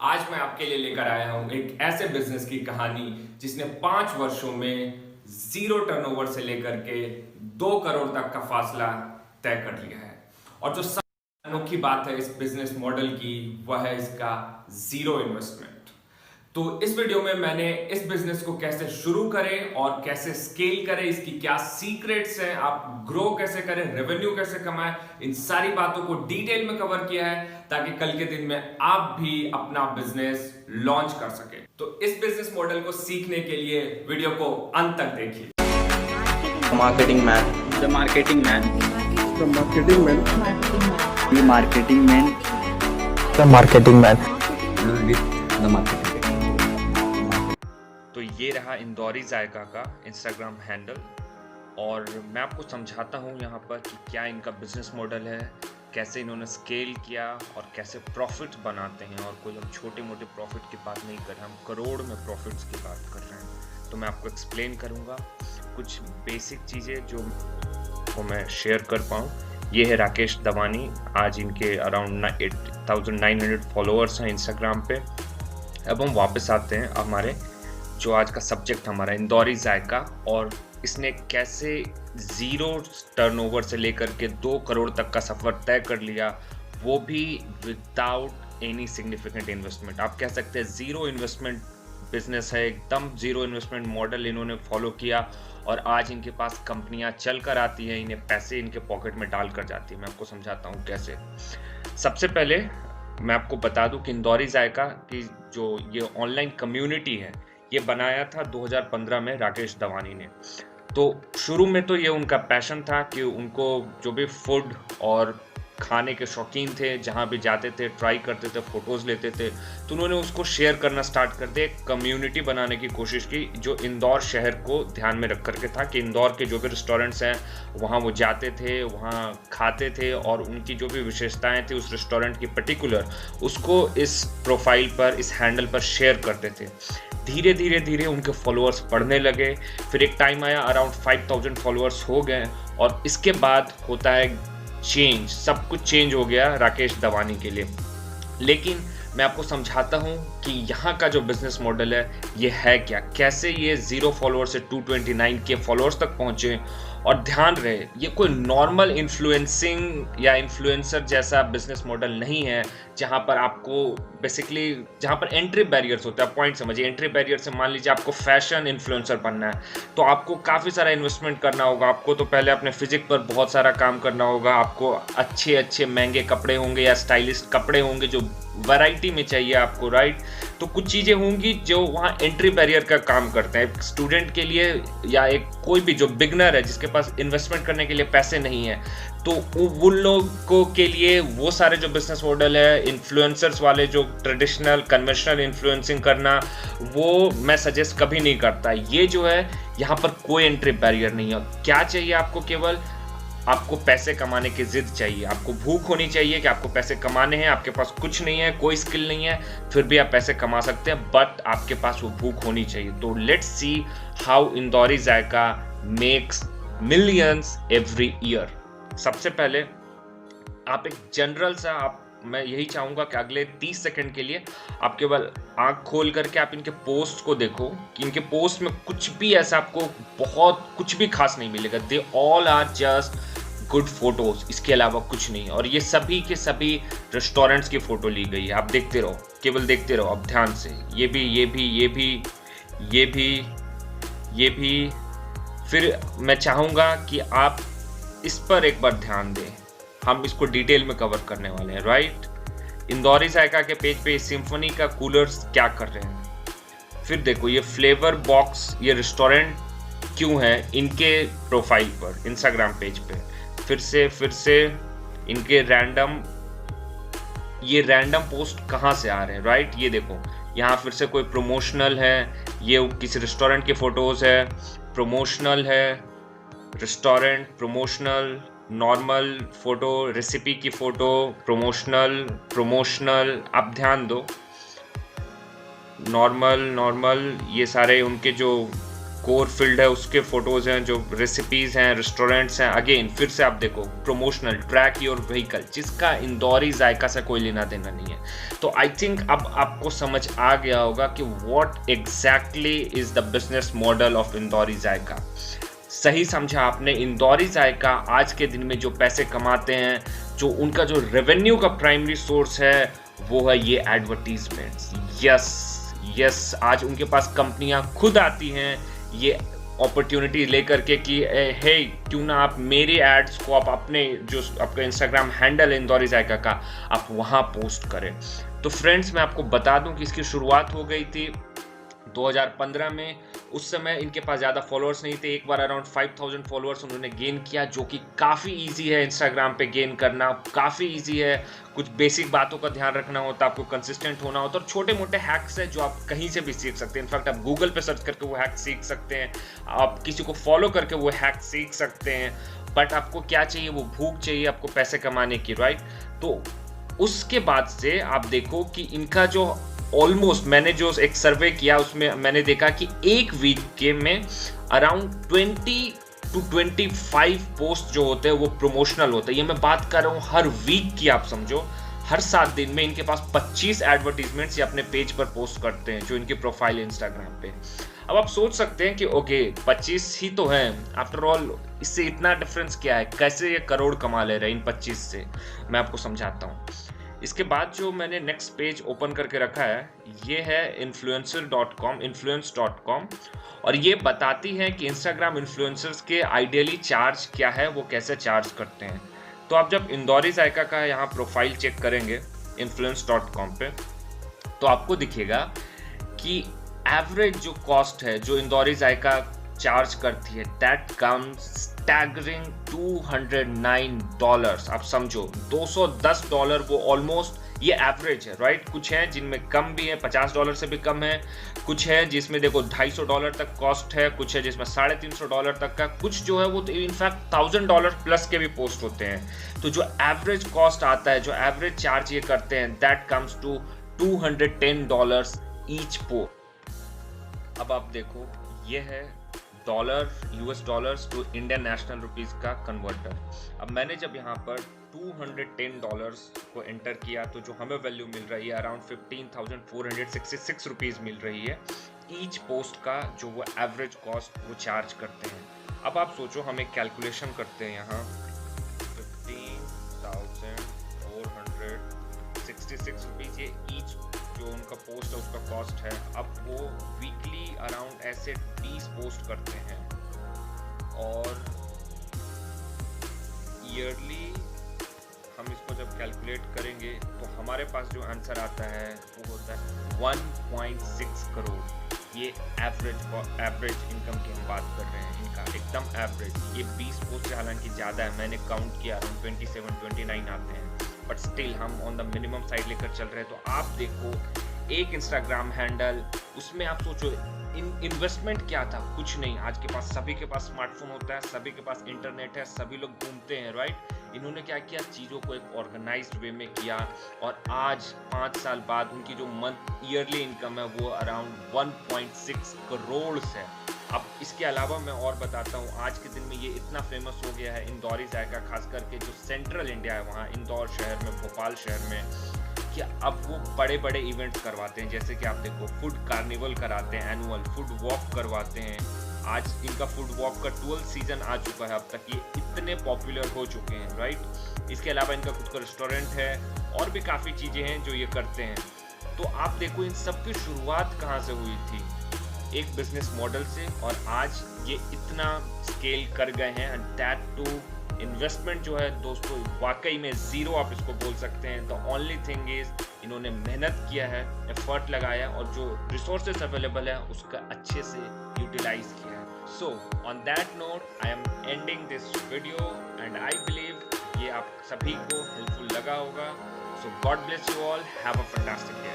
आज मैं आपके लिए लेकर आया हूं एक ऐसे बिजनेस की कहानी जिसने 5 वर्षों में जीरो टर्नओवर से लेकर के 2 करोड़ तक का फासला तय कर लिया है। और जो सबसे अनोखी बात है इस बिजनेस मॉडल की वह है इसका जीरो इन्वेस्टमेंट। तो इस वीडियो में मैंने इस बिजनेस को कैसे शुरू करें और कैसे स्केल करें, इसकी क्या सीक्रेट्स हैं, आप ग्रो कैसे करें, रेवेन्यू कैसे कमाएं, इन सारी बातों को डिटेल में कवर किया है ताकि कल के दिन में आप भी अपना बिजनेस लॉन्च कर सके। तो इस बिजनेस मॉडल को सीखने के लिए वीडियो को अंत तक देखिए। Marketing man, The marketing man. The marketing man. the marketing man, The marketing man. with the marketing. तो ये रहा इंदौरी जायका का इंस्टाग्राम हैंडल और मैं आपको समझाता हूँ यहाँ पर कि क्या इनका बिजनेस मॉडल है, कैसे इन्होंने स्केल किया और कैसे प्रॉफिट बनाते हैं। और कोई हम छोटे मोटे प्रॉफिट की बात नहीं कर रहे, हम करोड़ में प्रॉफिट्स की बात कर रहे हैं। तो मैं आपको एक्सप्लेन करूँगा कुछ बेसिक चीज़ें जो को मैं शेयर कर पाऊँ। ये है राकेश दवानी, आज इनके अराउंड 8,900 फॉलोअर्स हैं इंस्टाग्राम पे। अब हम वापस आते हैं हमारे जो आज का सब्जेक्ट हमारा इंदौरी जायका, और इसने कैसे ज़ीरो टर्नओवर से लेकर के 2 करोड़ तक का सफ़र तय कर लिया, वो भी विदाउट एनी सिग्निफिकेंट इन्वेस्टमेंट। आप कह सकते हैं ज़ीरो इन्वेस्टमेंट बिजनेस है, एकदम ज़ीरो इन्वेस्टमेंट मॉडल इन्होंने फॉलो किया और आज इनके पास कंपनियां चल कर आती हैं, इन्हें पैसे इनके पॉकेट में डाल कर जाती है। मैं आपको समझाता हूँ कैसे। सबसे पहले मैं आपको बता दूं कि इंदौरी जायका की जो ये ऑनलाइन कम्युनिटी है ये बनाया था 2015 में राकेश दवानी ने। तो शुरू में तो ये उनका पैशन था कि उनको जो भी फूड और खाने के शौकीन थे, जहाँ भी जाते थे ट्राई करते थे, फ़ोटोज़ लेते थे, तो उन्होंने उसको शेयर करना स्टार्ट कर दिया। एक कम्युनिटी बनाने की कोशिश की जो इंदौर शहर को ध्यान में रख करके था कि इंदौर के जो भी रेस्टोरेंट्स हैं वहाँ वो जाते थे, वहाँ खाते थे और उनकी जो भी विशेषताएं थी उस रेस्टोरेंट की पर्टिकुलर, उसको इस प्रोफाइल पर, इस हैंडल पर शेयर करते थे। धीरे धीरे धीरे उनके फॉलोअर्स बढ़ने लगे, फिर एक टाइम आया अराउंड 5,000 फॉलोअर्स हो गए और इसके बाद होता है चेंज, सब कुछ चेंज हो गया राकेश दवानी के लिए। लेकिन मैं आपको समझाता हूँ कि यहाँ का जो बिजनेस मॉडल है ये है क्या, कैसे ये 0 फॉलोअर से 229 के फॉलोअर्स तक पहुँचे। और ध्यान रहे ये कोई नॉर्मल इन्फ्लुएंसिंग या इन्फ्लुएंसर जैसा बिजनेस मॉडल नहीं है जहाँ पर आपको बेसिकली, जहाँ पर एंट्री बैरियर्स होते हैं। पॉइंट समझिए, एंट्री बैरियर से मान लीजिए आपको फैशन इन्फ्लुएंसर बनना है तो आपको काफ़ी सारा इन्वेस्टमेंट करना होगा। आपको तो पहले अपने फिजिक पर बहुत सारा काम करना होगा, आपको अच्छे अच्छे महंगे कपड़े होंगे या स्टाइलिश कपड़े होंगे जो वैरायटी में चाहिए आपको, राइट। तो कुछ चीज़ें होंगी जो वहाँ एंट्री बैरियर का काम करते हैं। एक स्टूडेंट के लिए या एक कोई भी जो बिगनर है जिसके पास इन्वेस्टमेंट करने के लिए पैसे नहीं है, तो उन लोगों के लिए वो सारे जो बिजनेस मॉडल है इन्फ्लुएंसर्स वाले, जो ट्रेडिशनल कन्वेंशनल इन्फ्लुएंसिंग करना, वो मैं सजेस्ट कभी नहीं करता। ये जो है यहाँ पर कोई एंट्री बैरियर नहीं है। क्या चाहिए आपको? केवल आपको पैसे कमाने की जिद चाहिए, आपको भूख होनी चाहिए कि आपको पैसे कमाने हैं। आपके पास कुछ नहीं है, कोई स्किल नहीं है, फिर भी आप पैसे कमा सकते हैं, बट आपके पास वो भूख होनी चाहिए। तो let's see how Indori zaika makes millions every year. सबसे पहले आप एक जनरल सा, मैं यही चाहूँगा कि अगले 30 सेकंड के लिए आप केवल आंख खोल करके आप इनके पोस्ट को देखो कि इनके पोस्ट में कुछ भी ऐसा आपको बहुत कुछ भी खास नहीं मिलेगा। They all are just good photos, इसके अलावा कुछ नहीं। और ये सभी के सभी रेस्टोरेंट्स की फ़ोटो ली गई है। आप देखते रहो, केवल देखते रहो अब ध्यान से। ये भी, ये भी, ये भी, ये भी, ये भी। फिर मैं चाहूँगा कि आप इस पर एक बार ध्यान दें, हम इसको डिटेल में कवर करने वाले हैं, राइट। इंदौरी जायका के पेज पे सिम्फनी का कूलर्स क्या कर रहे हैं। फिर देखो ये फ्लेवर बॉक्स, ये रेस्टोरेंट क्यों है इनके प्रोफाइल पर, इंस्टाग्राम पेज पे। फिर से इनके ये रैंडम पोस्ट कहाँ से आ रहे हैं, राइट। ये देखो यहाँ फिर से कोई प्रमोशनल है, ये किसी रेस्टोरेंट की फोटोज है, प्रमोशनल है, restaurant, promotional, normal photo, recipe की फोटो, प्रमोशनल। आप ध्यान दो, नॉर्मल, ये सारे उनके जो कोर फील्ड है उसके फोटोज़ हैं, जो रेसिपीज़ हैं, रेस्टोरेंट्स हैं। अगेन फिर से आप देखो प्रमोशनल, ट्रैक योर व्हीकल, जिसका इंदौरी जायका से कोई लेना देना नहीं है। तो आई थिंक अब आपको समझ आ गया होगा कि what exactly is the business model of Indori Zaika. सही समझा आपने। इंदौरी जायका आज के दिन में जो पैसे कमाते हैं, जो उनका जो रेवेन्यू का प्राइमरी सोर्स है, वो है ये एडवर्टीजमेंट्स। यस, आज उनके पास कंपनियां खुद आती हैं ये अपॉर्चुनिटी लेकर के कि हे क्यों ना आप मेरे एड्स को आप अपने जो आपका इंस्टाग्राम हैंडल है इंदौरी जायका का, आप वहाँ पोस्ट करें। तो फ्रेंड्स, मैं आपको बता दूं कि इसकी शुरुआत हो गई थी 2015 में। उस समय इनके पास ज़्यादा फॉलोअर्स नहीं थे। एक बार अराउंड 5000 फॉलोअर्स उन्होंने गेन किया, जो कि काफ़ी इजी है इंस्टाग्राम पे गेन करना, काफ़ी इजी है। कुछ बेसिक बातों का ध्यान रखना होता है, आपको कंसिस्टेंट होना होता है, और छोटे मोटे हैक्स है जो आप कहीं से भी सीख सकते हैं। इनफैक्ट आप गूगल पे सर्च करके वो हैक सीख सकते हैं, आप किसी को फॉलो करके वो हैक सीख सकते हैं। बट आपको क्या चाहिए? वो भूख चाहिए आपको पैसे कमाने की, राइट? तो उसके बाद से आप देखो कि इनका जो ऑलमोस्ट, मैंने जो एक सर्वे किया उसमें मैंने देखा कि एक वीक के में अराउंड 20 to 25 पोस्ट जो होते हैं वो प्रमोशनल होते हैं। ये मैं बात कर रहा हूँ हर वीक की, आप समझो हर 7 दिन में इनके पास 25 एडवर्टीजमेंट्स ये अपने पेज पर पोस्ट करते हैं, जो इनकी प्रोफाइल है इंस्टाग्राम पे। अब आप सोच सकते हैं कि ओके 25 ही तो हैं, आफ्टर ऑल इससे इतना डिफरेंस क्या है, कैसे ये करोड़ कमा ले रहे हैं इन 25 से, मैं आपको समझाता हूँ। इसके बाद जो मैंने नेक्स्ट पेज ओपन करके रखा है, ये है influence.com, और ये बताती है कि इंस्टाग्राम इन्फ्लुएंसर्स के आइडियली चार्ज क्या है, वो कैसे चार्ज करते हैं। तो आप जब इंदौरी जायका का यहाँ प्रोफाइल चेक करेंगे influence.com पे, तो आपको दिखेगा कि एवरेज जो कॉस्ट है जो इंदौरी जायका चार्ज करती है, दैट कम्स स्टैगरिंग $209। आप समझो $210 वो ऑलमोस्ट, ये एवरेज है, राइट? कुछ है जिनमें कम भी है, $50 से भी कम है, कुछ है जिसमें देखो $250 तक कॉस्ट है, कुछ है जिसमें $350 तक का, कुछ जो है वो तो इनफैक्ट $1000 प्लस के भी पोस्ट होते हैं। तो जो एवरेज कॉस्ट आता है, जो एवरेज चार्ज ये करते हैं, that comes to $210 each post. अब आप देखो ये है US dollars to Indian national rupees का कन्वर्टर। अब मैंने जब यहाँ पर $210 को एंटर किया, तो जो हमें वैल्यू मिल रही है अराउंड 15,466 रुपीज मिल रही है ईच पोस्ट का, जो वो एवरेज कॉस्ट वो चार्ज करते हैं। अब आप सोचो, हम एक कैलकुलेशन करते हैं यहाँ, 15,466 रुपीज ये ईच जो उनका पोस्ट है उसका कॉस्ट है। अब वो वीकली अराउंड ऐसे 20 पोस्ट करते हैं, और ईयरली हम इसको जब कैलकुलेट करेंगे तो हमारे पास जो आंसर आता है वो होता है 1.6 करोड़। ये एवरेज इनकम की हम बात कर रहे हैं, इनका एकदम एवरेज। ये 20 पोस्ट से हालांकि ज़्यादा है, मैंने काउंट किया अराउंड 27-29 आते हैं, बट स्टिल हम ऑन द मिनिमम साइड लेकर चल रहे हैं। तो आप देखो एक इंस्टाग्राम हैंडल, उसमें आप सोचो इन्वेस्टमेंट क्या था? कुछ नहीं। आज के पास सभी के पास स्मार्टफोन होता है, सभी के पास इंटरनेट है, सभी लोग घूमते हैं, राइट? इन्होंने क्या किया, चीज़ों को एक ऑर्गेनाइज्ड वे में किया, और आज 5 साल बाद उनकी जो मंथ ईयरली इनकम है वो अराउंड 1.6 करोड़ है। अब इसके अलावा मैं और बताता हूँ, आज के दिन में ये इतना फेमस हो गया है इंदौरी जायका, खास करके जो सेंट्रल इंडिया है वहाँ इंदौर शहर में, भोपाल शहर में, कि अब वो बड़े बड़े इवेंट्स करवाते हैं। जैसे कि आप देखो फूड कार्निवल कराते हैं, एनुअल फूड वॉक करवाते हैं। आज इनका फूड वॉक का 12 सीजन आ चुका है, अब तक ये इतने पॉपुलर हो चुके हैं, राइट? इसके अलावा इनका खुद का रेस्टोरेंट है, और भी काफ़ी चीज़ें हैं जो ये करते हैं। तो आप देखो इन सब की शुरुआत कहाँ से हुई थी, एक बिजनेस मॉडल से, और आज ये इतना स्केल कर गए हैं। एंड दैट टू इन्वेस्टमेंट जो है दोस्तों वाकई में ज़ीरो आप इसको बोल सकते हैं। द ओनली थिंग इज इन्होंने मेहनत किया है, एफर्ट लगाया, और जो रिसोर्सेज अवेलेबल है उसका अच्छे से यूटिलाइज किया है। So on that note I am ending this video, and I believe ये आप सभी को हेल्पफुल लगा होगा। So God bless you all, have a fantastic day.